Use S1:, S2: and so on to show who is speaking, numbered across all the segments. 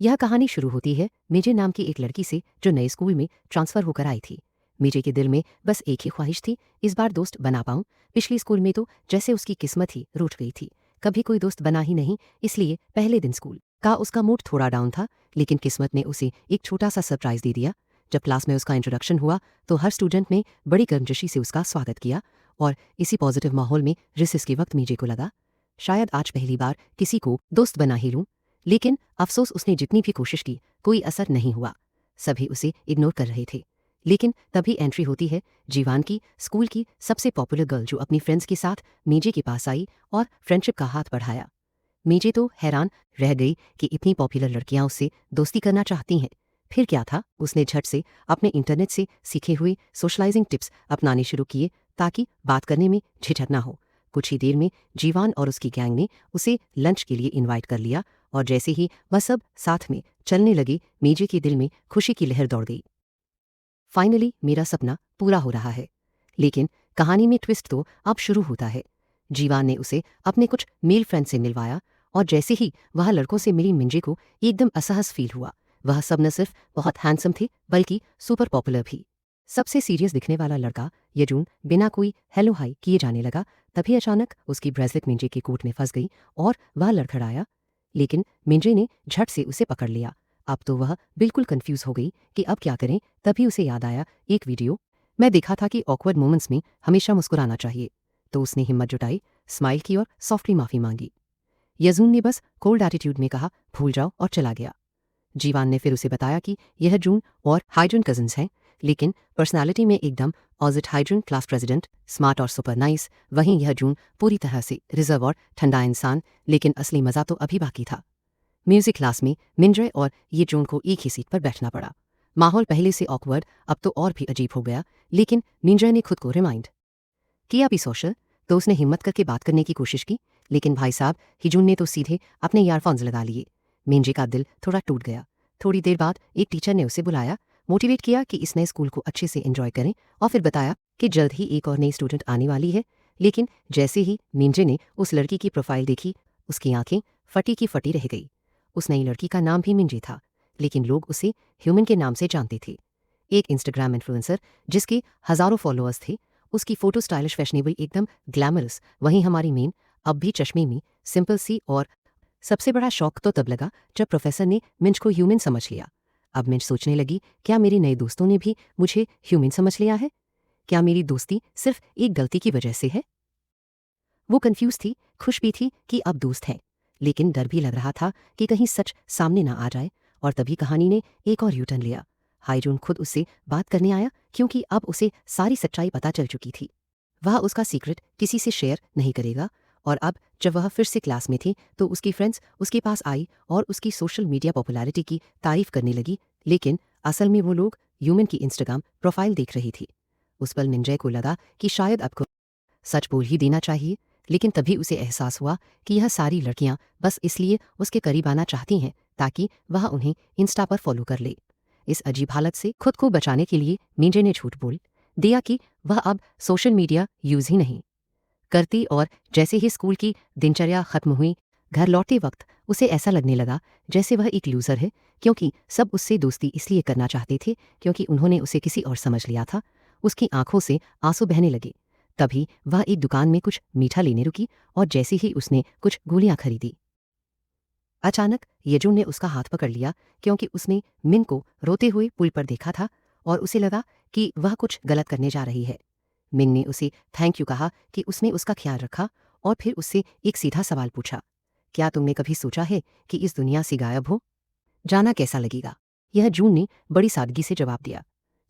S1: यह कहानी शुरू होती है मिजे नाम की एक लड़की से जो नए स्कूल में ट्रांसफ़र होकर आई थी। मिजे के दिल में बस एक ही ख्वाहिश थी, इस बार दोस्त बना पाऊं। पिछले स्कूल में तो जैसे उसकी किस्मत ही रूठ गई थी, कभी कोई दोस्त बना ही नहीं। इसलिए पहले दिन स्कूल का उसका मूड थोड़ा डाउन था, लेकिन किस्मत ने उसे एक छोटा सा सरप्राइज दे दिया। जब क्लास में उसका इंट्रोडक्शन हुआ तो हर स्टूडेंट ने बड़ी गर्मजोशी से उसका स्वागत किया। और इसी पॉजिटिव माहौल में रिसेस के वक्त मिजे को लगा, शायद आज पहली बार किसी को दोस्त बना ही लूं। लेकिन अफसोस, उसने जितनी भी कोशिश की कोई असर नहीं हुआ। सभी उसे इग्नोर कर रहे थे। लेकिन तभी एंट्री होती है जीवान की, स्कूल की सबसे पॉपुलर गर्ल, जो अपनी फ्रेंड्स के साथ मेजे के पास आई और फ्रेंडशिप का हाथ बढ़ाया। मेजे तो हैरान रह गई कि इतनी पॉपुलर लड़कियां उससे दोस्ती करना चाहती हैं। फिर क्या था, उसने झट से अपने इंटरनेट से सीखे हुए सोशलाइजिंग टिप्स अपनाने शुरू किए ताकि बात करने में झिझक ना हो। कुछ ही देर में जीवान और उसकी गैंग ने उसे लंच के लिए इनवाइट कर लिया और जैसे ही वह सब साथ में चलने लगे, मेजे के दिल में खुशी की लहर दौड़ गई। फाइनली मेरा सपना पूरा हो रहा है। लेकिन कहानी में ट्विस्ट तो अब शुरू होता है। जीवान ने उसे अपने कुछ मेल फ्रेंड से मिलवाया और जैसे ही वह लड़कों से मिली, मिंजे को एकदम असहज फील हुआ। वह सब न सिर्फ बहुत हैंडसम थे बल्कि सुपर पॉपुलर भी। सबसे सीरियस दिखने वाला लड़का यजून बिना कोई हेलो हाई किए जाने लगा। तभी अचानक उसकी ब्रेसलेट मिंजे के कोट में फंस गई और वह लड़खड़ाया। लेकिन मिंजे ने झट से उसे पकड़ लिया। अब तो वह बिल्कुल कंफ्यूज हो गई कि अब क्या करें। तभी उसे याद आया एक वीडियो मैं देखा था कि ऑकवर्ड मोमेंट्स में हमेशा मुस्कुराना चाहिए। तो उसने हिम्मत जुटाई, स्माइल की और सॉफ्टली माफी मांगी। यजून ने बस कोल्ड एटीट्यूड में कहा भूल जाओ और चला गया। जीवान ने फिर उसे बताया कि यह जून और हाइड्रन कजिन्स हैं, लेकिन पर्सनालिटी में एकदम ऑजिट। हाइड्रन क्लास प्रेसिडेंट, स्मार्ट और सुपर नाइस, वहीं यह जून पूरी तरह से रिजर्व और ठंडा इंसान। लेकिन असली मजा तो अभी बाकी था। म्यूजिक क्लास में मिंजे और ये जून को एक ही सीट पर बैठना पड़ा। माहौल पहले से ऑकवर्ड अब तो और भी अजीब हो गया। लेकिन मिंजे ने खुद को रिमाइंड किया भी सोशल, तो उसने हिम्मत करके बात करने की कोशिश की। लेकिन भाई साहब, हिजून ने तो सीधे अपने ईयरफोन्स लगा लिए। मिंजे का दिल थोड़ा टूट गया। थोड़ी देर बाद एक टीचर ने उसे बुलाया, मोटिवेट किया कि इस नए स्कूल को अच्छे से एंजॉय करें और फिर बताया कि जल्द ही एक और नई स्टूडेंट आने वाली है। लेकिन जैसे ही मिंजे ने उस लड़की की प्रोफाइल देखी, उसकी आंखें फटी की फटी रह गई। उस नई लड़की का नाम भी मिंजे था, लेकिन लोग उसे ह्यूमन के नाम से जानते थे। एक इंस्टाग्राम इन्फ्लुएंसर जिसके हजारों फॉलोअर्स थे, उसकी फोटो स्टाइलिश, फैशनेबल, एकदम ग्लैमरस। वहीं हमारी मेन अब भी चश्मे में, सिंपल सी। और सबसे बड़ा शौक तो तब लगा जब प्रोफेसर ने मिंज को ह्यूमन समझ लिया। अब मिंज सोचने लगी, क्या मेरे नए दोस्तों ने भी मुझे ह्यूमन समझ लिया है? क्या मेरी दोस्ती सिर्फ एक गलती की वजह से है? वो कंफ्यूज थी, खुश भी थी कि अब दोस्त है, लेकिन डर भी लग रहा था कि कहीं सच सामने ना आ जाए। और तभी कहानी ने एक और यूटर्न लिया। हाईजून खुद उससे बात करने आया, क्योंकि अब उसे सारी सच्चाई पता चल चुकी थी। वह उसका सीक्रेट किसी से शेयर नहीं करेगा। और अब जब वह फिर से क्लास में थी तो उसकी फ्रेंड्स उसके पास आई और उसकी सोशल मीडिया पॉपुलैरिटी की तारीफ करने लगी। लेकिन असल में वो लोग ह्यूमन की इंस्टाग्राम प्रोफाइल देख रही थी। उस पल मिंजे को लगा कि शायद अब को सच बोल ही देना चाहिए। लेकिन तभी उसे एहसास हुआ कि यह सारी लड़कियां बस इसलिए उसके करीब आना चाहती हैं ताकि वह उन्हें इंस्टा पर फॉलो कर ले। इस अजीब हालत से खुद को बचाने के लिए मिंजे ने झूठ बोल दिया कि वह अब सोशल मीडिया यूज ही नहीं करती। और जैसे ही स्कूल की दिनचर्या खत्म हुई, घर लौटते वक्त उसे ऐसा लगने लगा जैसे वह एक लूजर है, क्योंकि सब उससे दोस्ती इसलिए करना चाहते थे क्योंकि उन्होंने उसे किसी और समझ लिया था। उसकी आंखों से आंसू बहने लगे। तभी वह एक दुकान में कुछ मीठा लेने रुकी और जैसे ही उसने कुछ गोलियां खरीदी, अचानक यजून ने उसका हाथ पकड़ लिया, क्योंकि उसने मिन को रोते हुए पुल पर देखा था और उसे लगा कि वह कुछ गलत करने जा रही है। मिन ने उसे थैंक यू कहा कि उसने उसका ख्याल रखा और फिर उससे एक सीधा सवाल पूछा, क्या तुमने कभी सोचा है कि इस दुनिया से गायब हो जाना कैसा लगेगा? यह जून ने बड़ी सादगी से जवाब दिया,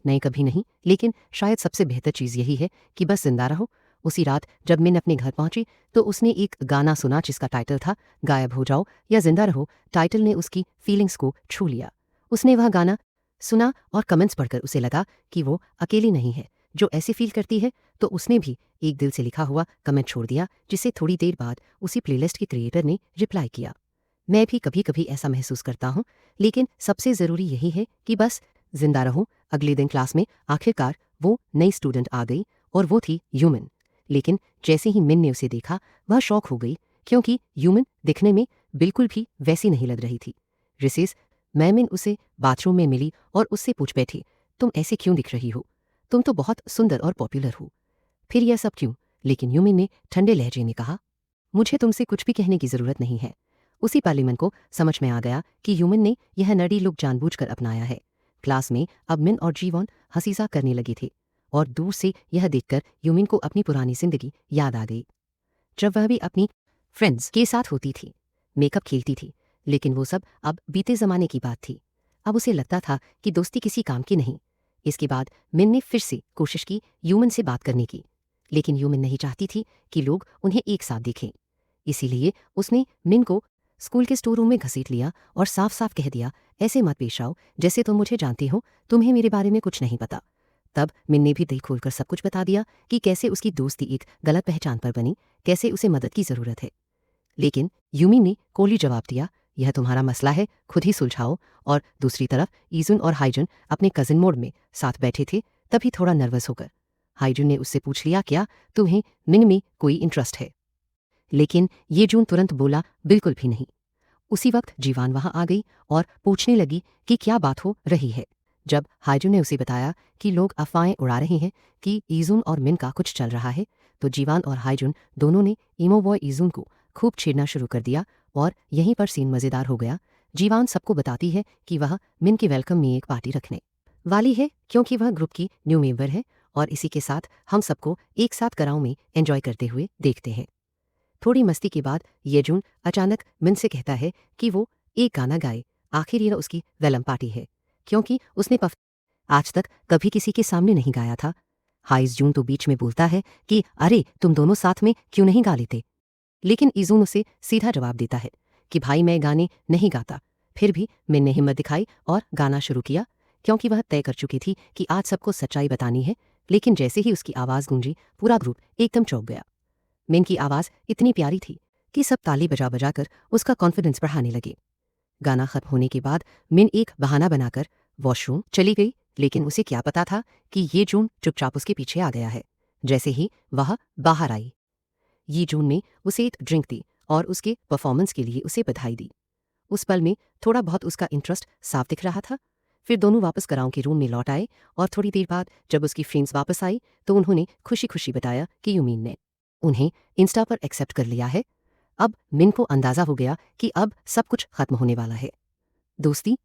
S1: नहीं कभी नहीं, लेकिन शायद सबसे बेहतर चीज़ यही है कि बस जिंदा रहो। उसी रात जब मिन अपने घर पहुंची तो उसने एक गाना सुना जिसका टाइटल था गायब हो जाओ या जिंदा रहो। टाइटल ने उसकी फीलिंग्स को छू लिया। उसने वह गाना सुना और कमेंट्स पढ़कर उसे लगा कि वो अकेली नहीं है जो ऐसे फील करती है। तो उसने भी एक दिल से लिखा हुआ कमेंट छोड़ दिया, जिसे थोड़ी देर बाद उसी प्लेलिस्ट के क्रिएटर ने रिप्लाई किया, मैं भी कभी कभी ऐसा महसूस करता हूँ, लेकिन सबसे ज़रूरी यही है कि बस जिंदा रहो। अगले दिन क्लास में आखिरकार वो नई स्टूडेंट आ गई और वो थी ह्यूमन। लेकिन जैसे ही मिन ने उसे देखा, वह शॉक हो गई, क्योंकि ह्यूमन दिखने में बिल्कुल भी वैसी नहीं लग रही थी। रिसेस मैं मिन उसे बाथरूम में मिली और उससे पूछ बैठी, तुम ऐसे क्यों दिख रही हो? तुम तो बहुत सुंदर और पॉपुलर हो। फिर यह सब क्यों? लेकिन यूमिन ने ठंडे लहजे में कहा, मुझे तुमसे कुछ भी कहने की जरूरत नहीं है। उसी पल मिन को समझ में आ गया कि यूमिन ने यह नर्डी लुक जानबूझकर अपनाया है। क्लास में अब मिन और जीवॉन हंसीसा करने लगे थे और दूर से यह देखकर यूमिन को अपनी पुरानी जिंदगी याद आ गई, जब वह भी अपनी फ्रेंड्स के साथ होती थी, मेकअप खेलती थी। लेकिन वो सब अब बीते जमाने की बात थी। अब उसे लगता था कि दोस्ती किसी काम की नहीं। इसके बाद मिन ने फिर से कोशिश की यूमिन से बात करने की, लेकिन यूमिन नहीं चाहती थी कि लोग उन्हें एक साथ देखें। इसीलिए उसने मिन को स्कूल के स्टोर रूम में घसीट लिया और साफ साफ कह दिया, ऐसे मत पेश आओ जैसे तुम मुझे जानते हो, तुम्हें मेरे बारे में कुछ नहीं पता। तब मिन ने भी दिल खोलकर सब कुछ बता दिया कि कैसे उसकी दोस्ती एक गलत पहचान पर बनी, कैसे उसे मदद की जरूरत है। लेकिन यूमी ने कोली जवाब दिया, यह तुम्हारा मसला है, खुद ही सुलझाओ। और दूसरी तरफ ईजुन और हाइजुन अपने कजिन मोड में साथ बैठे थे, तभी थोड़ा नर्वस होकर हाइजुन ने उससे पूछ लिया, क्या तुम्हें मिन में कोई इंटरेस्ट है? लेकिन ये जून तुरंत बोला, बिल्कुल भी नहीं। उसी वक्त जीवान वहां आ गई और पूछने लगी कि क्या बात हो रही है। जब हाइजुन ने उसे बताया कि लोग अफवाहें उड़ा रहे हैं कि ईजुन और मिन का कुछ चल रहा है, तो जीवान और हाइजुन दोनों ने ईमो बॉय ईजुन को खूब छेड़ना शुरू कर दिया और यहीं पर सीन मज़ेदार हो गया। जीवान सबको बताती है कि वह मिन के वेलकम में एक पार्टी रखने वाली है, क्योंकि वह ग्रुप की न्यू मेंबर है और इसी के साथ हम सबको एक साथ कराओ में एंजॉय करते हुए देखते हैं। थोड़ी मस्ती के बाद येजुन अचानक मिन से कहता है कि वो एक गाना गाए, आखिर ये उसकी वेलम पार्टी है, क्योंकि उसने आज तक कभी किसी के सामने नहीं गाया था। हाइस जून तो बीच में बोलता है कि अरे तुम दोनों साथ में क्यों नहीं गा लेते, लेकिन ईजून उसे सीधा जवाब देता है कि भाई मैं गाने नहीं गाता। फिर भी मिन ने हिम्मत दिखाई और गाना शुरू किया, क्योंकि वह तय कर चुकी थी कि आज सबको सच्चाई बतानी है। लेकिन जैसे ही उसकी आवाज़ गूंजी, पूरा ग्रुप एकदम चौंक गया। मिन की आवाज़ इतनी प्यारी थी कि सब ताली बजा बजाकर उसका कॉन्फिडेंस बढ़ाने लगे। गाना खत्म होने के बाद मिन एक बहाना बनाकर वॉशरूम चली गई, लेकिन उसे क्या पता था कि ये जून चुपचाप उसके पीछे आ गया है। जैसे ही वह बाहर आई, ये जून ने उसे एक ड्रिंक दी और उसके परफॉर्मेंस के लिए उसे बधाई दी। उस पल में थोड़ा बहुत उसका इंटरेस्ट साफ दिख रहा था। फिर दोनों वापस कराओं के रूम में लौट आए और थोड़ी देर बाद जब उसकी फ्रेंड्स वापस आई तो उन्होंने खुशी खुशी बताया कि यूमीन ने उन्हें इंस्टा पर एक्सेप्ट कर लिया है। अब मिन को अंदाजा हो गया कि अब सब कुछ खत्म होने वाला है, दोस्ती,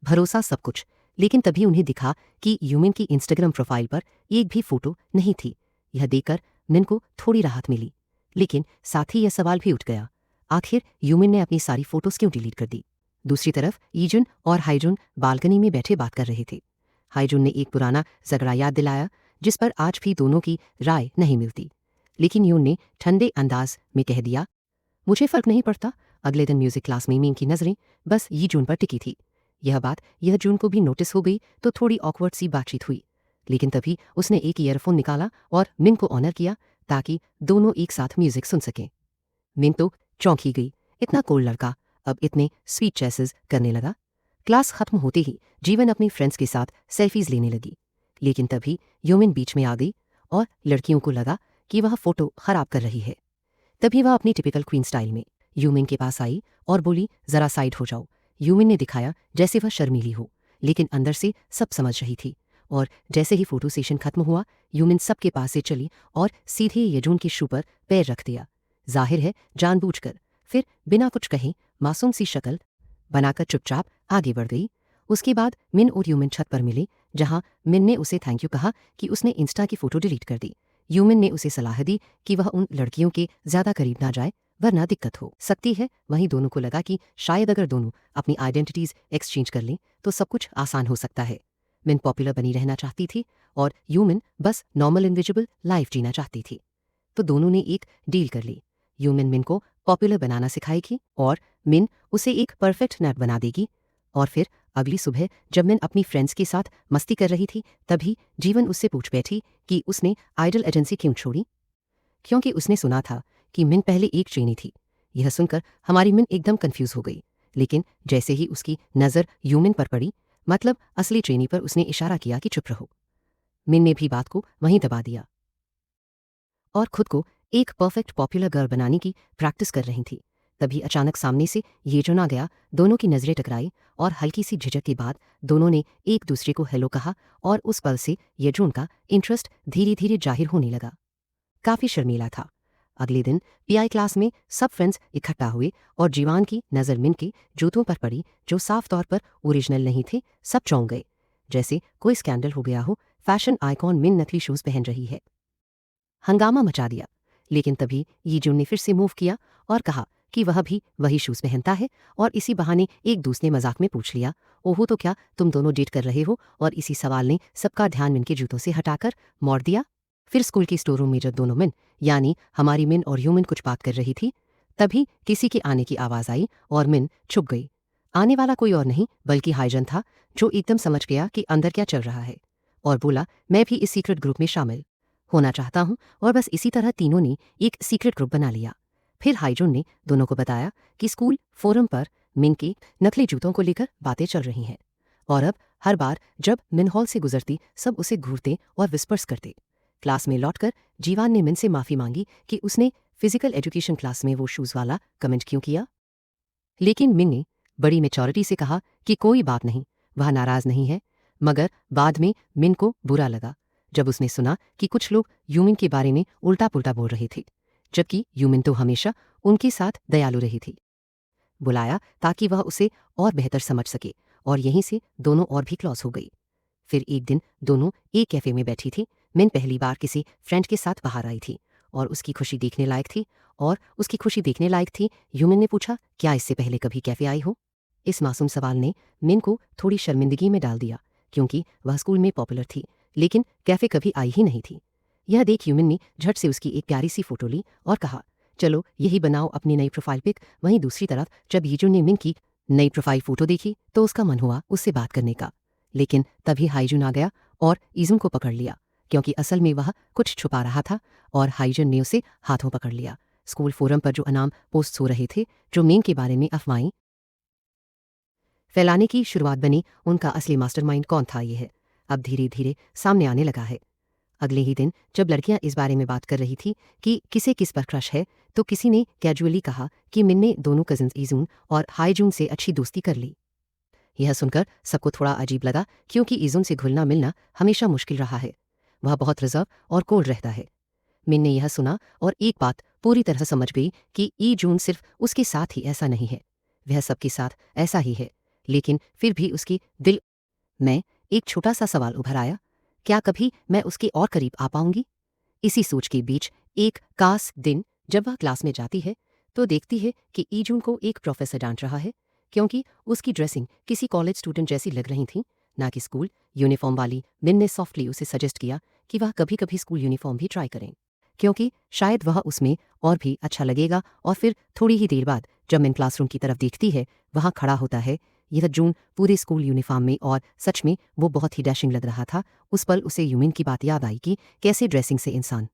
S1: भरोसा, सब कुछ। लेकिन तभी उन्हें दिखा कि यूमिन की इंस्टाग्राम प्रोफाइल पर एक भी फोटो नहीं थी। यह देखकर मिन को थोड़ी राहत मिली, लेकिन साथ ही यह सवाल भी उठ गया, आखिर यूमिन ने अपनी सारी फोटोज क्यों डिलीट कर दी? दूसरी तरफ ईजुन और हाइजुन बालकनी में बैठे बात कर रहे थे। हाइजुन ने एक पुराना झगड़ा याद दिलाया जिस पर आज भी दोनों की राय नहीं मिलती, लेकिन यून ने ठंडे अंदाज में कह दिया, मुझे फर्क नहीं पड़ता। अगले दिन म्यूजिक क्लास में मीन की नजरें बस ये जून पर टिकी थी। यह बात यह जून को भी नोटिस हो गई तो थोड़ी ऑकवर्ड सी बातचीत हुई, लेकिन तभी उसने एक ईयरफोन निकाला और मिन को ऑनर किया ताकि दोनों एक साथ म्यूजिक सुन सकें। मिन तो चौंक ही गई, इतना कोल्ड लड़का अब इतने स्वीट चैसेस करने लगा। क्लास खत्म होते ही जीवन अपनी फ्रेंड्स के साथ सेल्फीज लेने लगी, लेकिन तभी यूमिन बीच में आ गई और लड़कियों को लगा कि वह फोटो खराब कर रही है। तभी वह अपनी टिपिकल क्वीन स्टाइल में यूमिन के पास आई और बोली, जरा साइड हो जाओ। यूमिन ने दिखाया जैसे वह शर्मीली हो, लेकिन अंदर से सब समझ रही थी। और जैसे ही फोटो सेशन खत्म हुआ, यूमिन सबके पास से चली और सीधे यजून के शू पर पैर रख दिया, जाहिर है जानबूझकर। फिर बिना कुछ कहे मासूम सी शक्ल बनाकर चुपचाप आगे बढ़ गई। उसके बाद मिन और यूमिन छत पर मिले, जहां मिन ने उसे थैंक यू कहा कि उसने इंस्टा की फोटो डिलीट कर दी। यूमिन ने उसे सलाह दी कि वह उन लड़कियों के ज्यादा करीब ना जाए, वरना दिक्कत हो सकती है। वहीं दोनों को लगा कि शायद अगर दोनों अपनी आइडेंटिटीज एक्सचेंज कर लें तो सब कुछ आसान हो सकता है। मिन पॉपुलर बनी रहना चाहती थी और यूमिन बस नॉर्मल इनविजिबल लाइफ जीना चाहती थी। तो दोनों ने एक डील कर ली, यूमिन मिन को पॉपुलर बनाना सिखाएगी और मिन उसे एक परफेक्ट नैप बना देगी। और फिर अगली सुबह जब मिन अपनी फ्रेंड्स के साथ मस्ती कर रही थी, तभी जीवन उससे पूछ बैठी कि उसने आइडल एजेंसी क्यों छोड़ी, क्योंकि उसने सुना था कि मिन पहले एक ट्रेनी थी। यह सुनकर हमारी मिन एकदम कंफ्यूज हो गई, लेकिन जैसे ही उसकी नज़र यूमिन पर पड़ी, मतलब असली ट्रेनी पर, उसने इशारा किया कि चुप रहो। मिन ने भी बात को वहीं दबा दिया और खुद को एक परफेक्ट पॉपुलर गर्ल बनाने की प्रैक्टिस कर रही थी। तभी अचानक सामने से येजुन आ गया। दोनों की नजरें टकराई और हल्की सी झिझक के बाद दोनों ने एक दूसरे को हेलो कहा और उस पल से येजुन का इंटरेस्ट धीरे धीरे जाहिर होने लगा। काफी शर्मीला था। अगले दिन पीआई क्लास में सब फ्रेंड्स इकट्ठा हुए और जीवान की नज़र मिन के जूतों पर पड़ी जो साफ तौर पर ओरिजिनल नहीं थे। सब चौंक गए, जैसे कोई स्कैंडल हो गया हो। फैशन आइकॉन मिन नकली शूज़ पहन रही है। हंगामा मचा दिया, लेकिन तभी यीजुन ने फिर से मूव किया और कहा कि वह भी वही शूज़ पहनता है और इसी बहाने एक दूसरे मजाक में पूछ लिया, ओहो तो क्या तुम दोनों डेट कर रहे हो? और इसी सवाल ने सबका ध्यान मिन के जूतों से हटाकर मोड़ दिया। फिर स्कूल के स्टोर रूम में जब दोनों मिन यानी हमारी मिन और ह्यूमन कुछ बात कर रही थी, तभी किसी के आने की आवाज़ आई और मिन छुप गई। आने वाला कोई और नहीं बल्कि हाइजन था, जो एकदम समझ गया कि अंदर क्या चल रहा है और बोला, मैं भी इस सीक्रेट ग्रुप में शामिल होना चाहता हूं। और बस इसी तरह तीनों ने एक सीक्रेट ग्रुप बना लिया। फिर हाइजून ने दोनों को बताया कि स्कूल फोरम पर मिन के नकली जूतों को लेकर बातें चल रही हैं और अब हर बार जब मिन हॉल से गुजरती सब उसे घूरते और विस्पर्स करते। क्लास में लौटकर जीवान ने मिन से माफ़ी मांगी कि उसने फिजिकल एजुकेशन क्लास में वो शूज़ वाला कमेंट क्यों किया, लेकिन मिन ने बड़ी मेचॉरिटी से कहा कि कोई बात नहीं, वह नाराज़ नहीं है। मगर बाद में मिन को बुरा लगा जब उसने सुना कि कुछ लोग यूमिन के बारे में उल्टा पुल्टा बोल रहे थे, जबकि यूमिन तो हमेशा उनके साथ दयालु रही थी। बुलाया ताकि वह उसे और बेहतर समझ सके और यहीं से दोनों और भी क्लॉस हो गई। फिर एक दिन दोनों एक कैफ़े में बैठी थी। मिन पहली बार किसी फ्रेंड के साथ बाहर आई थी और उसकी खुशी देखने लायक थी। यूमिन ने पूछा, क्या इससे पहले कभी कैफ़े आई हो? इस मासूम सवाल ने मिन को थोड़ी शर्मिंदगी में डाल दिया, क्योंकि वह स्कूल में पॉपुलर थी लेकिन कैफ़े कभी आई ही नहीं थी। यह देख यूमिन ने झट से उसकी एक प्यारी सी फ़ोटो ली और कहा, चलो यही बनाओ अपनी नई प्रोफाइल पिक। वहीं दूसरी तरफ जब यीजुन ने मिन की नई प्रोफाइल फ़ोटो देखी तो उसका मन हुआ उससे बात करने का, लेकिन तभी हाइजुन आ गया और ईजुन को पकड़ लिया, क्योंकि असल में वह कुछ छुपा रहा था और हाइजुन ने उसे हाथों पकड़ लिया। स्कूल फोरम पर जो अनाम पोस्ट हो रहे थे, जो मिन के बारे में अफवाहें फैलाने की शुरुआत बनी, उनका असली मास्टरमाइंड कौन था, यह अब धीरे धीरे सामने आने लगा है। अगले ही दिन जब लड़कियां इस बारे में बात कर रही थी कि किसे किस पर क्रश है, तो किसी ने कैजुअली कहा कि मिन ने दोनों कजिन्स ईजून और हाइजून से अच्छी दोस्ती कर ली। यह सुनकर सबको थोड़ा अजीब लगा, क्योंकि ईजून से घुलना मिलना हमेशा मुश्किल रहा है। वह बहुत रिजर्व और कोल्ड रहता है। मिन ने यह सुना और एक बात पूरी तरह समझ गई कि ईजून सिर्फ उसके साथ ही ऐसा नहीं है, वह सबके साथ ऐसा ही है। लेकिन फिर भी उसकी दिल में एक छोटा सा सवाल उभर आया, क्या कभी मैं उसके और करीब आ पाऊंगी? इसी सोच के बीच एक खास दिन जब वह क्लास में जाती है तो देखती है कि ईजून को एक प्रोफेसर डांट रहा है, क्योंकि उसकी ड्रेसिंग किसी कॉलेज स्टूडेंट जैसी लग रही थी, ना कि स्कूल यूनिफॉर्म वाली। मिन ने सॉफ्टली उसे सजेस्ट किया कि वह कभी कभी स्कूल यूनिफॉर्म भी ट्राई करें, क्योंकि शायद वह उसमें और भी अच्छा लगेगा। और फिर थोड़ी ही देर बाद जब मिन क्लासरूम की तरफ देखती है, वहाँ खड़ा होता है यह जून पूरे स्कूल यूनिफॉर्म में, और सच में वो बहुत ही डैशिंग लग रहा था। उस पल उसे यूमिन की बात याद आई कि कैसे ड्रेसिंग से इंसान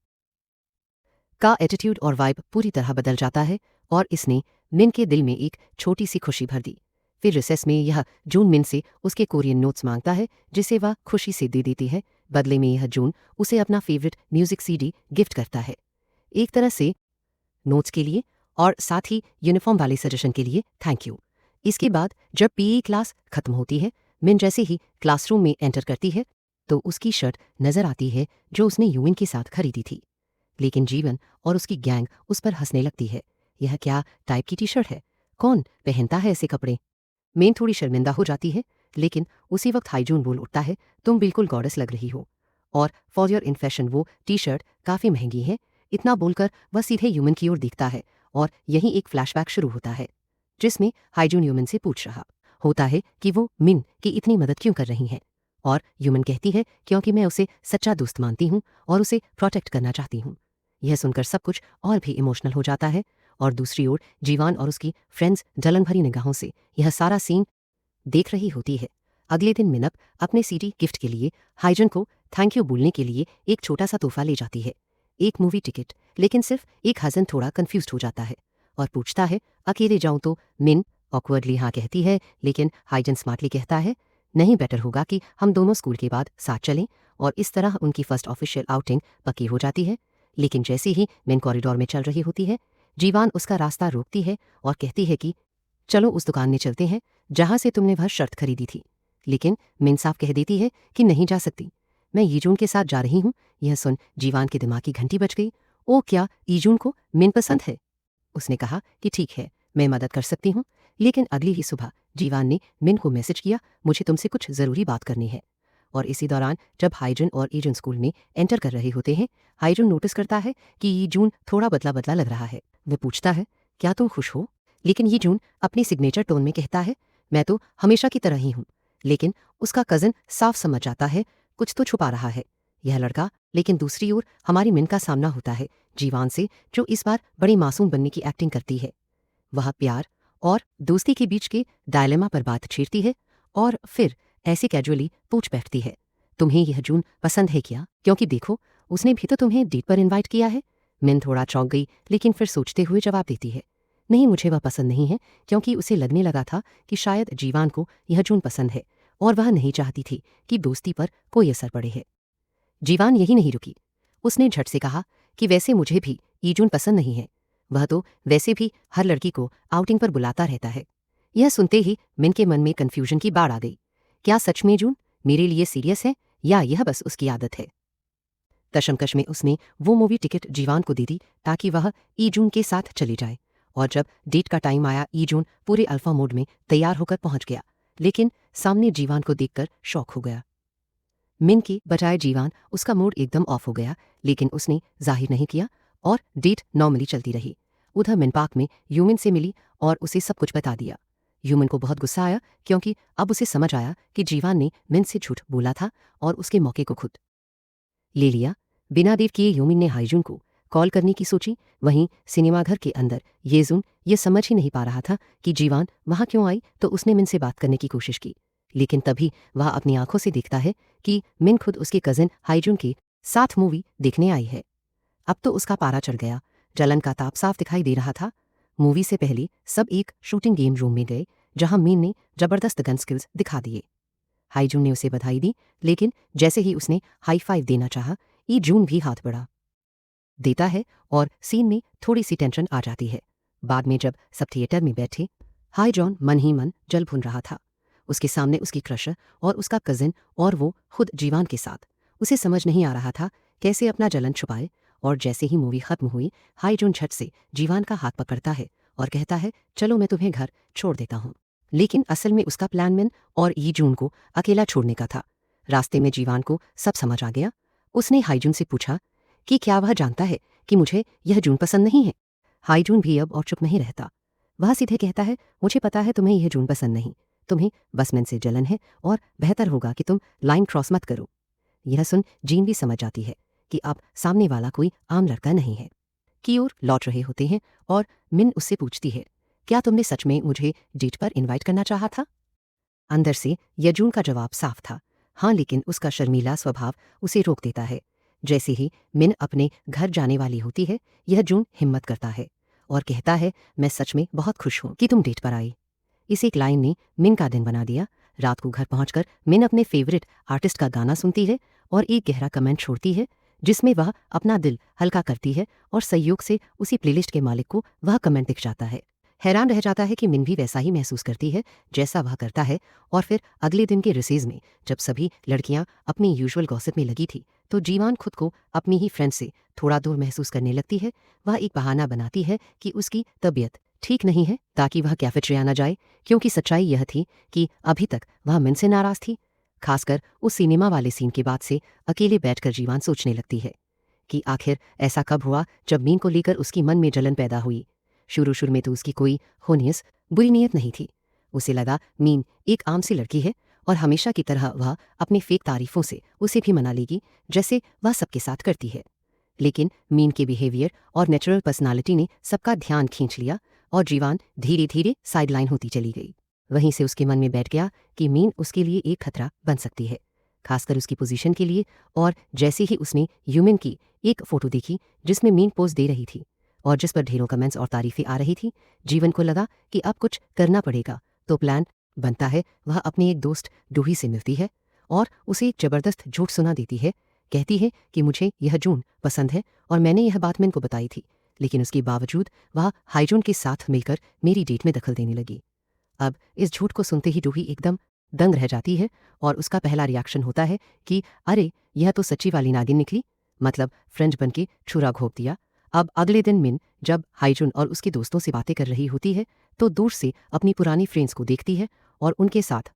S1: का एटीट्यूड और वाइब पूरी तरह बदल जाता है, और इसने मिन के दिल में एक छोटी सी खुशी भर दी। फिर रिसेस में यह जून मिन से उसके कोरियन नोट्स मांगता है, जिसे वह खुशी से दे देती है। बदले में यह जून उसे अपना फेवरेट म्यूजिक सीडी गिफ्ट करता है, एक तरह से नोट्स के लिए और साथ ही यूनिफॉर्म वाले सजेशन के लिए थैंक यू। इसके बाद जब पीई क्लास खत्म होती है, मिन जैसे ही क्लासरूम में एंटर करती है तो उसकी शर्ट नजर आती है जो उसने यूमिन के साथ खरीदी थी। लेकिन जीवन और उसकी गैंग उस पर हंसने लगती है। यह क्या टाइप की टी शर्ट है, कौन पहनता है ऐसे कपड़े? मेन थोड़ी शर्मिंदा हो जाती है, लेकिन उसी वक्त हाइजून बोल उठता है, तुम बिल्कुल गॉडेस लग रही हो, और फॉर योर इन्फेक्शन वो टी शर्ट काफ़ी महंगी है। इतना बोलकर वह सीधे यूमिन की ओर दिखता है और यहीं एक फ्लैशबैक शुरू होता है, जिसमें हाइजून यूमिन से पूछ रहा होता है कि वो मिन की इतनी मदद क्यों कर रही हैं, और यूमिन कहती है, क्योंकि मैं उसे सच्चा दोस्त मानती हूँ और उसे प्रोटेक्ट करना चाहती हूँ। यह सुनकर सब कुछ और भी इमोशनल हो जाता है, और दूसरी ओर जीवान और उसकी फ्रेंड्स जलन भरी निगाहों से यह सारा सीन देख रही होती है। अगले दिन मिनप अपने सीडी गिफ्ट के लिए हाइजन को थैंक यू बोलने के लिए एक छोटा सा तोहफा ले जाती है, एक मूवी टिकट। लेकिन सिर्फ एक हसन थोड़ा कंफ्यूज्ड हो जाता है और पूछता है, अकेले जाऊं तो? मिन ऑकवर्डली हाँ कहती है, लेकिन हाइजन स्मार्टली कहता है, नहीं, बेटर होगा कि हम दोनों स्कूल के बाद साथ चलें। और इस तरह उनकी फर्स्ट ऑफिशियल आउटिंग पक्की हो जाती है। लेकिन जैसे ही मिन कॉरिडोर में चल रही होती है, जीवान उसका रास्ता रोकती है और कहती है कि चलो उस दुकान में चलते हैं जहां से तुमने वह शर्ट खरीदी थी। लेकिन मिन साफ कह देती है कि नहीं जा सकती, मैं यीजून के साथ जा रही हूँ। यह सुन जीवान के दिमाग की घंटी बज गई। ओ, क्या यीजून को मिन पसंद है? उसने कहा कि ठीक है, मैं मदद कर सकती हूँ। लेकिन अगली ही सुबह जीवान ने मिन को मैसेज किया, मुझे तुमसे कुछ ज़रूरी बात करनी है। और इसी दौरान जब हाईजुन और ईजुन स्कूल में एंटर कर रहे होते हैं, हाईजुन नोटिस करता है कि यीजून थोड़ा बदला बदला लग रहा है। वह पूछता है, क्या तुम खुश हो? लेकिन यीजून अपनी सिग्नेचर टोन में कहता है, मैं तो हमेशा की तरह ही हूँ। लेकिन उसका कज़न साफ समझ जाता है कुछ तो छुपा रहा है यह लड़का। लेकिन दूसरी ओर हमारी मिन का सामना होता है जीवान से, जो इस बार बड़ी मासूम बनने की एक्टिंग करती है। वह प्यार और दोस्ती के बीच के डायलेमा पर बात छेड़ती है और फिर ऐसे कैजुअली पूछ बैठती है, तुम्हें यह जून पसंद है क्या? क्योंकि देखो, उसने भी तो तुम्हें डेट पर इनवाइट किया है। मिन थोड़ा चौंक गई, लेकिन फिर सोचते हुए जवाब देती है, नहीं, मुझे वह पसंद नहीं है। क्योंकि उसे लगने लगा था कि शायद जीवान को यह जून पसंद है और वह नहीं चाहती थी कि दोस्ती पर कोई असर पड़े है। जीवान यही नहीं रुकी, उसने झट से कहा कि वैसे मुझे भी ईजून पसंद नहीं है। वह तो वैसे भी हर लड़की को आउटिंग पर बुलाता रहता है। यह सुनते ही मिन के मन में कन्फ्यूजन की बाढ़ आ गई। क्या सच में जून मेरे लिए सीरियस है या यह बस उसकी आदत है? तशमकश में उसने वो मूवी टिकट जीवान को दे दी ताकि वह ईजून के साथ चली जाए। और जब डेट का टाइम आया, ईजून पूरे अल्फा मोड में तैयार होकर पहुंच गया। लेकिन सामने जीवान को देखकर शॉक हो गया। मिन के बजाय जीवान उसका मूड एकदम ऑफ हो गया, लेकिन उसने जाहिर नहीं किया और डेट नॉर्मली चलती रही। उधर मिन पार्क में यूमिन से मिली और उसे सब कुछ बता दिया। यूमिन को बहुत गुस्सा आया, क्योंकि अब उसे समझ आया कि जीवान ने मिन से झूठ बोला था और उसके मौके को खुद ले लिया। बिना देर किए यूमिन ने हाईजुन को कॉल करने की सोची। वहीं सिनेमाघर के अंदर येजुन ये समझ ही नहीं पा रहा था कि जीवान वहां क्यों आई, तो उसने मिन से बात करने की कोशिश की। लेकिन तभी वह अपनी आंखों से देखता है कि मिन खुद उसके कजिन हाईजुन के साथ मूवी देखने आई है। अब तो उसका पारा चढ़ गया, जलन का ताप साफ दिखाई दे रहा था। मूवी से पहले सब एक शूटिंग गेम रूम में गए, जहां मीन ने जबरदस्त गन स्किल्स दिखा दिए। हाईजून ने उसे बधाई दी, लेकिन जैसे ही उसने हाई फाइव देना चाहा, ई जून भी हाथ बढ़ा देता है और सीन में थोड़ी सी टेंशन आ जाती है। बाद में जब सब थिएटर में बैठे, हाई जॉन मन ही मन जल भुन रहा था। उसके सामने उसकी क्रशर और उसका कजिन और वो खुद जीवान के साथ। उसे समझ नहीं आ रहा था कैसे अपना जलन छुपाए। और जैसे ही मूवी खत्म हुई, हाई जॉन झट से जीवान का हाथ पकड़ता है और कहता है, चलो मैं तुम्हें घर छोड़ देता हूँ। लेकिन असल में उसका प्लान मिन और ई जून को अकेला छोड़ने का था। रास्ते में जीवान को सब समझ आ गया। उसने हाईजून से पूछा कि क्या वह जानता है कि मुझे यह जून पसंद नहीं है। हाईजून भी अब और चुप नहीं रहता। वह सीधे कहता है, मुझे पता है तुम्हें यह जून पसंद नहीं, तुम्हें बस मिन से जलन है और बेहतर होगा कि तुम लाइन क्रॉस मत करो। यह सुन जीन भी समझ जाती है कि अब सामने वाला कोई आम लड़का नहीं है। की ओर लौट रहे होते हैं और मिन उससे पूछती है, क्या तुमने सच में मुझे डेट पर इनवाइट करना चाहा था? अंदर से यजून का जवाब साफ था, हाँ, लेकिन उसका शर्मीला स्वभाव उसे रोक देता है। जैसे ही मिन अपने घर जाने वाली होती है, यह जून हिम्मत करता है और कहता है, मैं सच में बहुत खुश हूं कि तुम डेट पर आई। इस एक लाइन ने मिन का दिन बना दिया। रात को घर पहुंचकर मिन अपने फेवरेट आर्टिस्ट का गाना सुनती है और एक गहरा कमेंट छोड़ती है, जिसमें वह अपना दिल हल्का करती है और संयोग से उसी प्लेलिस्ट के मालिक को वह कमेंट दिख जाता है। हैरान रह जाता है कि मिन भी वैसा ही महसूस करती है जैसा वह करता है। और फिर अगले दिन के रिसीज में जब सभी लड़कियां अपनी यूजुअल गॉसिप में लगी थी, तो जीवान खुद को अपनी ही फ्रेंड से थोड़ा दूर महसूस करने लगती है। वह एक बहाना बनाती है कि उसकी तबीयत ठीक नहीं है ताकि वह कैफेटेरिया न जाए, क्योंकि सच्चाई यह थी कि अभी तक वह मिन से नाराज थी। खासकर उस सिनेमा वाले सीन के बाद से अकेले बैठकर जीवान सोचने लगती है कि आखिर ऐसा कब हुआ जब मीन को लेकर उसकी मन में जलन पैदा हुई। शुरू में तो उसकी कोई होनियस बुरी नीयत नहीं थी। उसे लगा मीन एक आम सी लड़की है और हमेशा की तरह वह अपनी फेक तारीफों से उसे भी मना लेगी, जैसे वह सबके साथ करती है। लेकिन मीन के बिहेवियर और नेचुरल पर्सनालिटी ने सबका ध्यान खींच लिया और जीवान धीरे धीरे साइडलाइन होती चली गई। वहीं से उसके मन में बैठ गया कि मीन उसके लिए एक खतरा बन सकती है, खासकर उसकी पोजीशन के लिए। और जैसे ही उसने यूमिन की एक फ़ोटो देखी जिसमें मीन पोज दे रही थी और जिस पर ढेरों कमेंट्स और तारीफें आ रही थी, जीवन को लगा कि अब कुछ करना पड़ेगा। तो प्लान बनता है, वह अपने एक दोस्त डूही से मिलती है और उसे एक ज़बरदस्त झूठ सुना देती है। कहती है कि मुझे यह जून पसंद है और मैंने यह बात मिन को बताई थी, लेकिन उसके बावजूद वह हाईजून के साथ मिलकर मेरी डेट में दखल देने लगी। अब इस झूठ को सुनते ही रूही एकदम दंग रह जाती है और उसका पहला रिएक्शन होता है कि अरे यह तो सच्ची वाली नागिन निकली, मतलब फ्रेंड बन के छुरा घोंप दिया। अब अगले दिन मिन जब हाईजुन और उसके दोस्तों से बातें कर रही होती है तो दूर से अपनी पुरानी फ्रेंड्स को देखती है और उनके साथ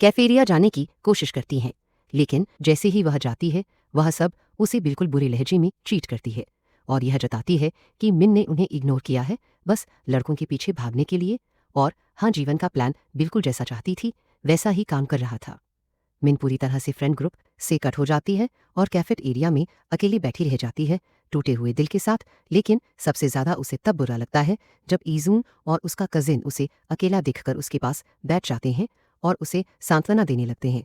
S1: कैफेरिया जाने की कोशिश करती हैं। लेकिन जैसे ही वह जाती है वह सब उसे बिल्कुल बुरे लहजे में चीट करती है और यह जताती है कि मिन ने उन्हें इग्नोर किया है बस लड़कों के पीछे भागने के लिए, और हाँ, जीवन का प्लान बिल्कुल जैसा चाहती थी वैसा ही काम कर रहा था। मिन पूरी तरह से फ्रेंड ग्रुप से कट हो जाती है और कैफेट एरिया में अकेली बैठी रह जाती है टूटे हुए दिल के साथ। लेकिन सबसे ज़्यादा उसे तब बुरा लगता है जब ईजून और उसका कजिन उसे अकेला देखकर उसके पास बैठ जाते हैं और उसे सांत्वना देने लगते हैं।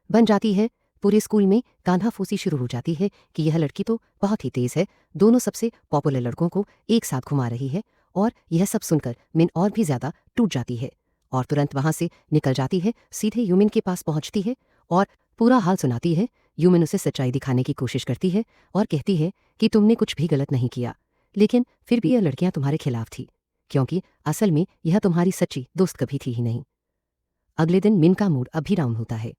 S1: बन जाती है पूरे स्कूल में कान्हाफूसी शुरू हो जाती है कि यह लड़की तो बहुत ही तेज़ है, दोनों सबसे पॉपुलर लड़कों को एक साथ घुमा रही है। और यह सब सुनकर मिन और भी ज़्यादा टूट जाती है और तुरंत वहाँ से निकल जाती है, सीधे यूमिन के पास पहुँचती है और पूरा हाल सुनाती है। यूमिन उसे सच्चाई दिखाने की कोशिश करती है और कहती है कि तुमने कुछ भी गलत नहीं किया, लेकिन फिर भी यह लड़कियां तुम्हारे खिलाफ थी, क्योंकि असल में यह तुम्हारी सच्ची दोस्त कभी थी ही नहीं। अगले दिन मिन का मूड अब भी डाउन होता है,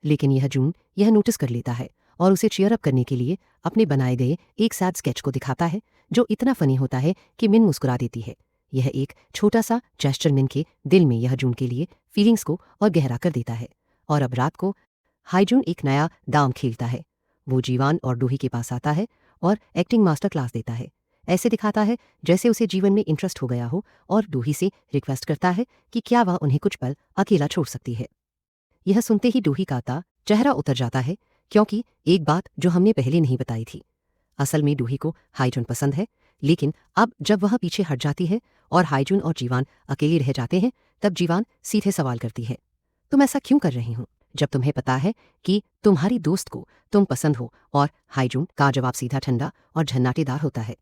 S1: लेकिन यह जून यह नोटिस कर लेता है और उसे चीयर अप करने के लिए अपने बनाए गए एक सैड स्केच को दिखाता है जो इतना फनी होता है कि मिन मुस्कुरा देती है। यह एक छोटा सा जेस्चर मिन के दिल में यह जून के लिए फीलिंग्स को और गहरा कर देता है। और अब रात को हाईजून एक नया दाम खेलता है। वो जीवान और डूही के पास आता है और एक्टिंग मास्टर क्लास देता है। ऐसे दिखाता है जैसे उसे जीवन में इंटरेस्ट हो गया हो और डूही से रिक्वेस्ट करता है कि क्या वह उन्हें कुछ पल अकेला छोड़ सकती है। यह सुनते ही डूही का चेहरा उतर जाता है, क्योंकि एक बात जो हमने पहले नहीं बताई थी, असल में डूही को हाईजून पसंद है। लेकिन अब जब वह पीछे हट जाती है और हाईजून और जीवान अकेले रह जाते हैं तब जीवान सीधे सवाल करती है, तुम ऐसा क्यों कर रही हो जब तुम्हें पता है कि तुम्हारी दोस्त को तुम पसंद हो। और हाईजून का जवाब सीधा, ठंडा और झन्नाटेदार होता है,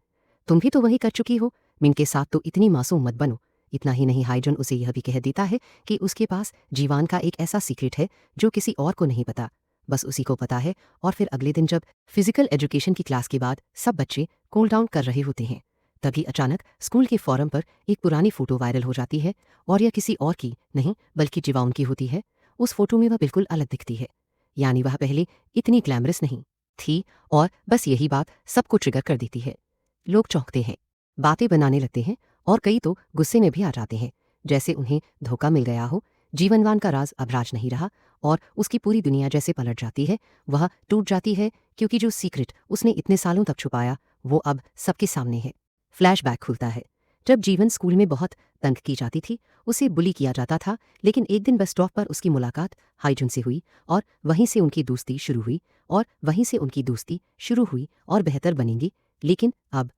S1: तुम भी तो वही कर चुकी हो, मिन के साथ तो इतनी मासूम मत बनो। इतना ही नहीं, हाईजून उसे यह भी कह देता है कि उसके पास जीवान का एक ऐसा सीक्रेट है जो किसी और को नहीं पता, बस उसी को पता है। और फिर अगले दिन जब फिजिकल एजुकेशन की क्लास के बाद सब बच्चे कूल डाउन कर रहे होते हैं तभी अचानक स्कूल के फोरम पर एक पुरानी फोटो वायरल हो जाती है और यह किसी और की नहीं बल्कि जीवान की होती है। उस फोटो में वह बिल्कुल अलग दिखती है, यानी वह पहले इतनी ग्लैमरस नहीं थी। और बस यही बात सबको ट्रिगर कर देती है। लोग चौंकते हैं, बातें बनाने लगते हैं और कई तो गुस्से में भी आ जाते हैं, जैसे उन्हें धोखा मिल गया हो। जीवनवान का राज अब राज नहीं रहा और उसकी पूरी दुनिया जैसे पलट जाती है, वह टूट जाती है, क्योंकि जो सीक्रेट उसने इतने सालों तक छुपाया वो अब सबके सामने है। फ्लैशबैक खुलता है जब जीवन स्कूल में बहुत तंग की जाती थी, उसे बुली किया जाता था, लेकिन एक दिन बस स्टॉप पर उसकी मुलाकात हाईजून से हुई और वहीं से उनकी दोस्ती शुरू हुई और बेहतर बनेंगी। लेकिन अब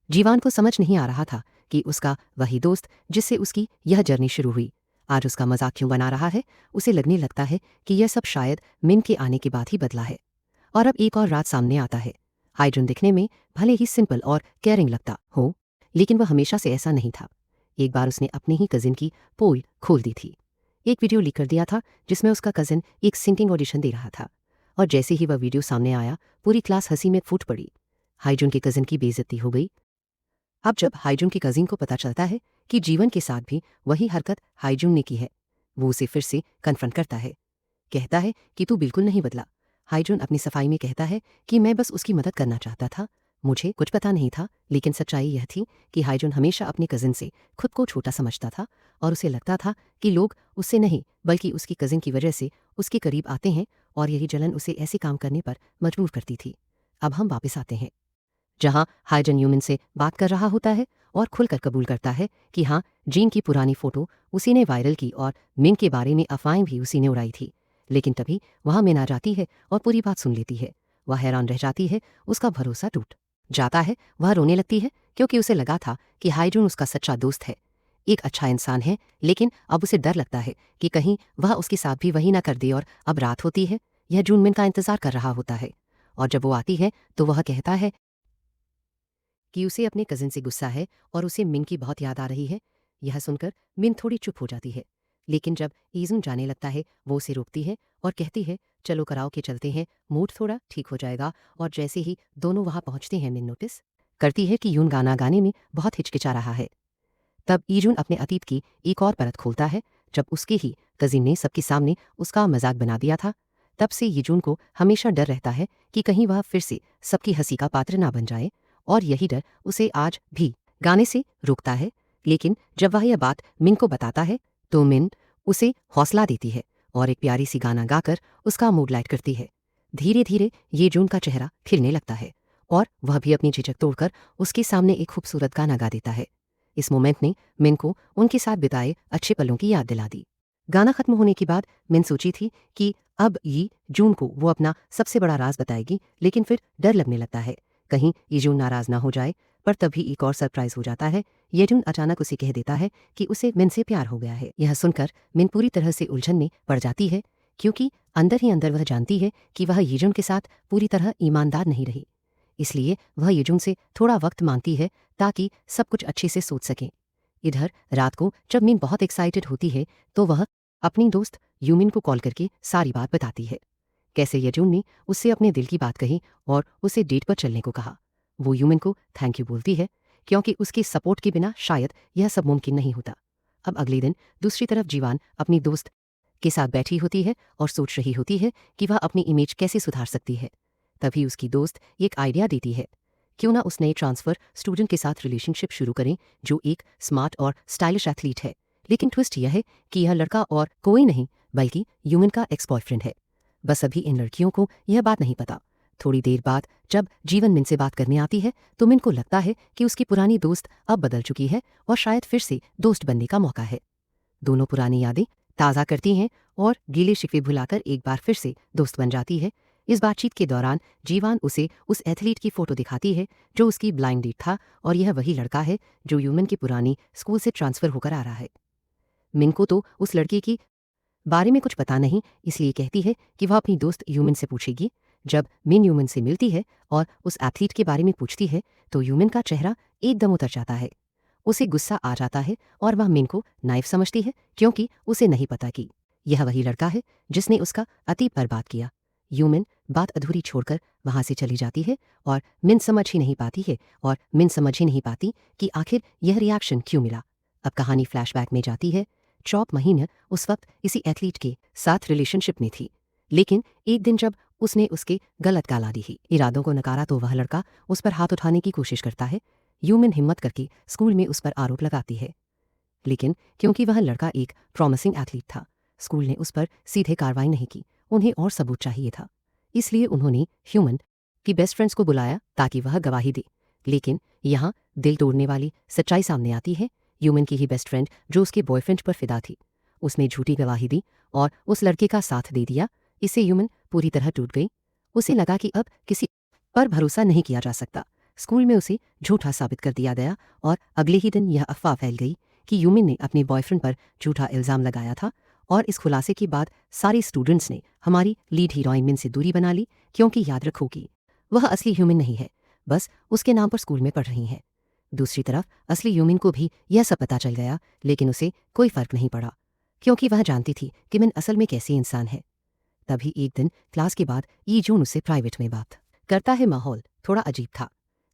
S1: जीवान को समझ नहीं आ रहा था कि उसका वही दोस्त जिससे उसकी यह जर्नी शुरू हुई आज उसका मजाक क्यों बना रहा है। उसे लगने लगता है कि यह सब शायद मिन के आने के बाद ही बदला है। और अब एक और रात सामने आता है। हाईजून दिखने में भले ही सिंपल और केयरिंग लगता हो, लेकिन वह हमेशा से ऐसा नहीं था। एक बार उसने अपने ही कजिन की पोल खोल दी थी, एक वीडियो लीक कर दिया था जिसमें उसका कजिन एक सिंगिंग ऑडिशन दे रहा था। और जैसे ही वह वीडियो सामने आया पूरी क्लास हंसी में फूट पड़ी। हाईजून के कजिन की बेइज्जती हो गई। अब जब हाईजून के कजिन को पता चलता है कि जीवन के साथ भी वही हरकत हाईजून ने की है, वो उसे फिर से कन्फ्रंट करता है, कहता है कि तू बिल्कुल नहीं बदला। हाईजून अपनी सफाई में कहता है कि मैं बस उसकी मदद करना चाहता था, मुझे कुछ पता नहीं था। लेकिन सच्चाई यह थी कि हाईजून हमेशा अपने कजिन से खुद को छोटा समझता था और उसे लगता था कि लोग उससे नहीं बल्कि उसकी कजिन की वजह से उसके करीब आते हैं और यही जलन उसे ऐसे काम करने पर मजबूर करती थी। अब हम वापस आते हैं जहां हाईजन यूमिन से बात कर रहा होता है और खुलकर कबूल करता है कि हाँ, जीन की पुरानी फोटो उसी ने वायरल की और मिन के बारे में अफवाहें भी उसी ने उड़ाई थी। लेकिन तभी वहां मिन आ जाती है और पूरी बात सुन लेती है। वह हैरान रह जाती है, उसका भरोसा टूट जाता है, वह रोने लगती है, क्योंकि उसे लगा था कि हाईजून उसका सच्चा दोस्त है, एक अच्छा इंसान है। लेकिन अब उसे डर लगता है कि कहीं वह उसके साथ भी वही ना कर दे। और अब रात होती है, यह जून मिन का इंतजार कर रहा होता है और जब वो आती है तो वह कहता है कि उसे अपने कजिन से गुस्सा है और उसे मिन की बहुत याद आ रही है। यह सुनकर मिन थोड़ी चुप हो जाती है, लेकिन जब ईजुन जाने लगता है वो उसे रोकती है और कहती है चलो कराओके चलते हैं, मूड थोड़ा ठीक हो जाएगा। और जैसे ही दोनों वहां पहुंचते हैं मिन नोटिस करती है कि यून गाना गाने में बहुत हिचकिचा रहा है। तब ईजून अपने अतीत की एक और परत खोलता है, जब उसके ही कजिन ने सबके सामने उसका मजाक बना दिया था। तब से यीजून को हमेशा डर रहता है कि कहीं वह फिर से सबकी हंसी का पात्र ना बन जाए, और यही डर उसे आज भी गाने से रोकता है। लेकिन जब वह यह बात मिन को बताता है तो मिन उसे हौसला देती है और एक प्यारी सी गाना गाकर उसका मूड लाइट करती है। धीरे धीरे यीजून का चेहरा खिलने लगता है और वह भी अपनी झिझक तोड़कर उसके सामने एक खूबसूरत गाना गा देता है। इस मोमेंट ने मिन को उनके साथ बिताए अच्छे पलों की याद दिला दी। गाना खत्म होने के बाद मिन सोची थी कि अब ये जून को वो अपना सबसे बड़ा राज बताएगी, लेकिन फिर डर लगने लगता है कहीं ये जून नाराज ना हो जाए। पर तभी एक और सरप्राइज हो जाता है। ये जून अचानक उसे कह देता है कि उसे मिन से प्यार हो गया है। यह सुनकर मिन पूरी तरह से उलझन में पड़ जाती है, क्योंकि अंदर ही अंदर वह जानती है कि वह येजुन के साथ पूरी तरह ईमानदार नहीं रही। इसलिए वह येजुन से थोड़ा वक्त मांगती है ताकि सब कुछ अच्छे से सोच सकें। इधर रात को जब मिन बहुत एक्साइटेड होती है तो वह अपनी दोस्त यूमिन को कॉल करके सारी बात बताती है। कैसे येजुन ने उससे अपने दिल की बात कही और उसे डेट पर चलने को कहा। वो यूमिन को थैंक यू बोलती है, क्योंकि उसके सपोर्ट के बिना शायद यह सब मुमकिन नहीं होता। अब अगले दिन दूसरी तरफ जीवान अपनी दोस्त के साथ बैठी होती है और सोच रही होती है कि वह अपनी इमेज कैसे सुधार सकती है। तभी उसकी दोस्त एक आइडिया देती है, क्यों ना उस नए ट्रांसफ़र स्टूडेंट के साथ रिलेशनशिप शुरू करें जो एक स्मार्ट और स्टाइलिश एथलीट है। लेकिन ट्विस्ट यह है कि यह लड़का और कोई नहीं बल्कि यूमिन का एक्स बॉयफ्रेंड है। बस अभी इन लड़कियों को यह बात नहीं पता। थोड़ी देर बाद जब जीवन मिन से बात करने आती है तो मिन को लगता है कि उसकी पुरानी दोस्त अब बदल चुकी है और शायद फिर से दोस्त बनने का मौका है। दोनों पुरानी यादें ताज़ा करती हैं और गीले शिकवे भुलाकर एक बार फिर से दोस्त बन जाती है। इस बातचीत के दौरान जीवान उसे उस एथलीट की फ़ोटो दिखाती है जो उसकी ब्लाइंड डेट था, और यह वही लड़का है जो यूमिन की पुरानी स्कूल से ट्रांसफ़र होकर आ रहा है। मिन को तो उस लड़के की बारे में कुछ पता नहीं, इसलिए कहती है कि वह अपनी दोस्त यूमिन से पूछेगी। जब मिन यूमिन से मिलती है और उस एथलीट के बारे में पूछती है तो यूमिन का चेहरा एकदम उतर जाता है। उसे गुस्सा आ जाता है और वह मिन को नाइफ समझती है, क्योंकि उसे नहीं पता कि यह वही लड़का है जिसने उसका अतीत बर्बाद किया। यूमिन बात अधूरी छोड़कर वहां से चली जाती है और मिन समझ ही नहीं पाती है, और मिन समझ ही नहीं पाती कि आखिर यह रिएक्शन क्यों मिला। अब कहानी फ्लैशबैक में जाती है। चौप महीने उस वक्त इसी एथलीट के साथ रिलेशनशिप में थी, लेकिन एक दिन जब उसने उसके गलत गाला दी ही इरादों को नकारा तो वह लड़का उस पर हाथ उठाने की कोशिश करता है। यूमिन हिम्मत करके स्कूल में उस पर आरोप लगाती है, लेकिन क्योंकि वह लड़का एक प्रॉमिसिंग एथलीट था, स्कूल ने उस पर सीधे कार्रवाई नहीं की। उन्हें और सबूत चाहिए था, इसलिए उन्होंने ह्यूमन की बेस्ट फ्रेंड्स को बुलाया ताकि वह गवाही दे। लेकिन यहाँ दिल तोड़ने वाली सच्चाई सामने आती है। ह्यूमन की ही बेस्ट फ्रेंड जो उसके बॉयफ्रेंड पर फिदा थी, उसने झूठी गवाही दी और उस लड़के का साथ दे दिया। इससे ह्यूमन पूरी तरह टूट गई। उसे लगा कि अब किसी पर भरोसा नहीं किया जा सकता। स्कूल में उसे झूठा साबित कर दिया गया और अगले ही दिन यह अफवाह फैल गई कि यूमिन ने अपने बॉयफ्रेंड पर झूठा इल्ज़ाम लगाया था। और इस खुलासे के बाद सारे स्टूडेंट्स ने हमारी लीड हीरोइन मिन से दूरी बना ली, क्योंकि याद रखो कि वह असली ह्यूमन नहीं है, बस उसके नाम पर स्कूल में पढ़ रही हैं। दूसरी तरफ असली ह्यूमन को भी यह सब पता चल गया, लेकिन उसे कोई फर्क नहीं पड़ा, क्योंकि वह जानती थी कि मिन असल में कैसी इंसान है। तभी एक दिन क्लास के बाद ये जून उससे प्राइवेट में बात करता है। माहौल थोड़ा अजीब था,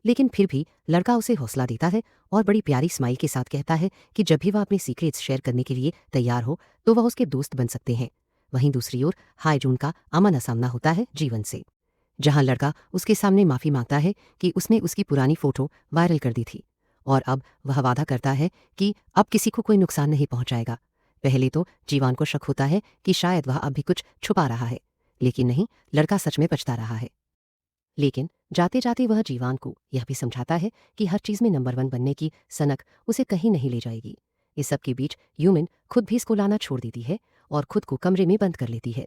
S1: लेकिन फिर भी लड़का उसे हौसला देता है और बड़ी प्यारी स्माइल के साथ कहता है कि जब भी वह अपने सीक्रेट्स शेयर करने के लिए तैयार हो तो वह उसके दोस्त बन सकते हैं। वहीं दूसरी ओर हाई जून का आमना सामना होता है जीवन से, जहां लड़का उसके सामने माफ़ी मांगता है कि उसने उसकी पुरानी फ़ोटो वायरल कर दी थी, और अब वह वादा करता है कि अब किसी को कोई नुकसान नहीं पहुंचाएगा। पहले तो जीवान को शक होता है कि शायद वह अब भी कुछ छुपा रहा है, लेकिन नहीं, लड़का सच में पछता रहा है। लेकिन जाते जाते वह जीवान को यह भी समझाता है कि हर चीज़ में नंबर 1 बनने की सनक उसे कहीं नहीं ले जाएगी। इस सब के बीच यूमिन खुद भी स्कूल आना छोड़ देती है और खुद को कमरे में बंद कर लेती है।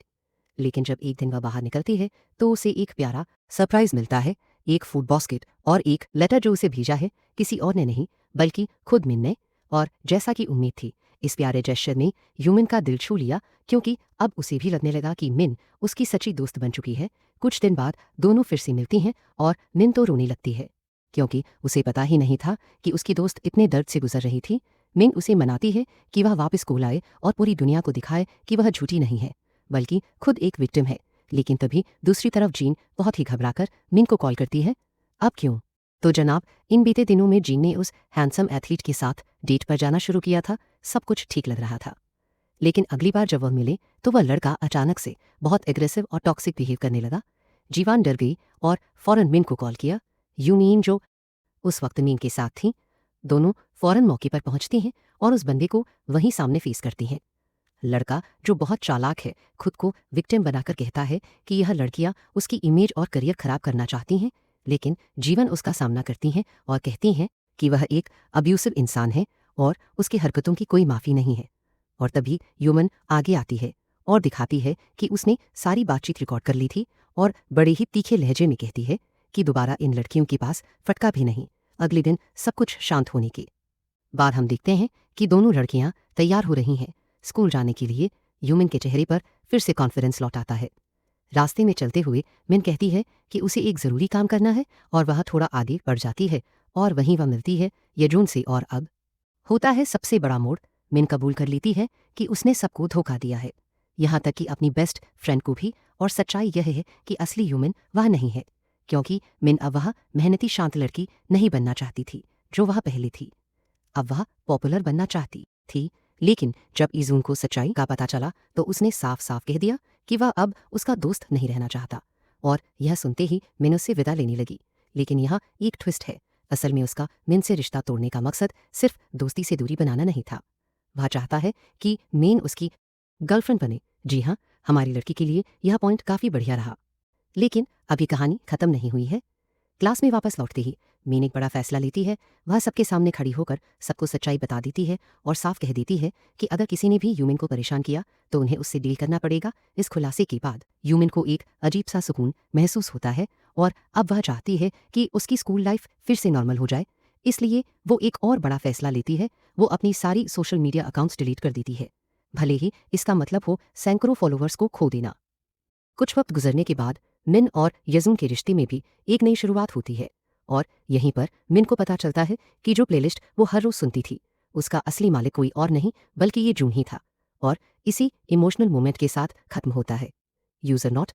S1: लेकिन जब एक दिन वह बाहर निकलती है तो उसे एक प्यारा सरप्राइज मिलता है, एक फूड बास्केट और एक लेटर जो उसे भेजा है किसी और ने नहीं बल्कि खुद मिन ने। और जैसा कि उम्मीद थी, इस प्यारे जेस्चर ने यूमिन का दिल छू लिया, क्योंकि अब उसे भी लगने लगा कि मिन उसकी सच्ची दोस्त बन चुकी है। कुछ दिन बाद दोनों फिर से मिलती हैं और मिन तो रोने लगती है, क्योंकि उसे पता ही नहीं था कि उसकी दोस्त इतने दर्द से गुजर रही थी। मिन उसे मनाती है कि वह वापस स्कूल आए और पूरी दुनिया को दिखाए कि वह झूठी नहीं है बल्कि खुद एक विक्टिम है। लेकिन तभी दूसरी तरफ जीन बहुत ही घबराकर मिन को कॉल करती है। अब क्यों तो जनाब, इन बीते दिनों में जीन ने उस हैंडसम एथलीट के साथ डेट पर जाना शुरू किया था। सब कुछ ठीक लग रहा था, लेकिन अगली बार जब वह मिले तो वह लड़का अचानक से बहुत एग्रेसिव और टॉक्सिक बिहेव करने लगा। जीवान डर गई और फौरन मिन को कॉल किया। यूमीन, जो उस वक्त मीन के साथ थी, दोनों फौरन मौके पर पहुंचती हैं और उस बंदे को वहीं सामने फेस करती हैं। लड़का, जो बहुत चालाक है, खुद को विक्टिम बनाकर कहता है कि यह लड़कियां उसकी इमेज और करियर खराब करना चाहती हैं, लेकिन जीवन उसका सामना करती हैं और कहती हैं कि वह एक अब्यूसिव इंसान है और उसकी हरकतों की कोई माफ़ी नहीं है। और तभी ह्यूमन आगे आती है और दिखाती है कि उसने सारी बातचीत रिकॉर्ड कर ली थी और बड़े ही तीखे लहजे में कहती है कि दोबारा इन लड़कियों के पास फटका भी नहीं। अगले दिन सब कुछ शांत होने के बाद हम देखते हैं कि दोनों लड़कियां तैयार हो रही हैं स्कूल जाने के लिए। ह्यूमन के चेहरे पर फिर से कॉन्फिडेंस लौट आता है। रास्ते में चलते हुए मिन कहती है कि उसे एक ज़रूरी काम करना है और वह थोड़ा आगे बढ़ जाती है और वहीं वह मिलती है यजून से। और अब होता है सबसे बड़ा मोड़। मिन कबूल कर लेती है कि उसने सबको धोखा दिया है, यहाँ तक कि अपनी बेस्ट फ्रेंड को भी। और सच्चाई यह है कि असली ह्यूमन वह नहीं है, क्योंकि मिन अब वह मेहनती शांत लड़की नहीं बनना चाहती थी जो वह पहले थी। अब वह पॉपुलर बनना चाहती थी। लेकिन जब इजून को सच्चाई का पता चला तो उसने साफ साफ कह दिया कि वह अब उसका दोस्त नहीं रहना चाहता। और यह सुनते ही मिन उससे विदा लेने लगी। लेकिन यहाँ एक ट्विस्ट है। असल में उसका मिन से रिश्ता तोड़ने का मकसद सिर्फ दोस्ती से दूरी बनाना नहीं था। वह चाहता है कि मेन उसकी गर्लफ्रेंड बने। जी हाँ, हमारी लड़की के लिए यह पॉइंट काफ़ी बढ़िया रहा। लेकिन अभी कहानी खत्म नहीं हुई है। क्लास में वापस लौटते ही मीन एक बड़ा फैसला लेती है। वह सबके सामने खड़ी होकर सबको सच्चाई बता देती है और साफ कह देती है कि अगर किसी ने भी यूमिन को परेशान किया तो उन्हें उससे डील करना पड़ेगा। इस खुलासे के बाद यूमिन को एक अजीब सा सुकून महसूस होता है और अब वह चाहती है कि उसकी स्कूल लाइफ फिर से नॉर्मल हो जाए। इसलिए वो एक और बड़ा फैसला लेती है। वो अपनी सारी सोशल मीडिया अकाउंट्स डिलीट कर देती है, भले ही इसका मतलब हो सैकड़ों फॉलोअर्स को खो देना। कुछ वक्त गुजरने के बाद मिन और यजून के रिश्ते में भी एक नई शुरुआत होती है। और यहीं पर मिन को पता चलता है कि जो प्लेलिस्ट वो हर रोज सुनती थी उसका असली मालिक कोई और नहीं बल्कि ये जून ही था। और इसी इमोशनल मोमेंट के साथ खत्म होता है यूजर नॉट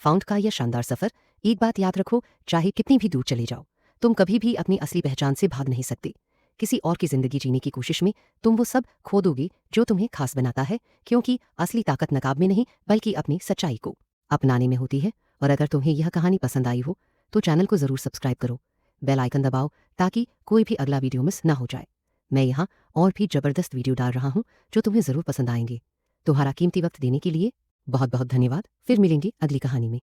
S1: फाउंड का यह शानदार सफर। एक बात याद रखो, चाहे कितनी भी दूर चले जाओ, तुम कभी भी अपनी असली पहचान से भाग नहीं सकते। किसी और की जिंदगी जीने की कोशिश में तुम वो सब खो दोगे जो तुम्हें खास बनाता है, क्योंकि असली ताकत नकाब में नहीं बल्कि अपनी सच्चाई को अपनाने में होती है। और अगर तुम्हें यह कहानी पसंद आई हो तो चैनल को ज़रूर सब्सक्राइब करो, बेल आइकन दबाओ ताकि कोई भी अगला वीडियो मिस ना हो जाए। मैं यहाँ और भी ज़बरदस्त वीडियो डाल रहा हूँ जो तुम्हें ज़रूर पसंद आएंगे। तुम्हारा कीमती वक्त देने के लिए बहुत बहुत धन्यवाद। फिर मिलेंगे अगली कहानी में।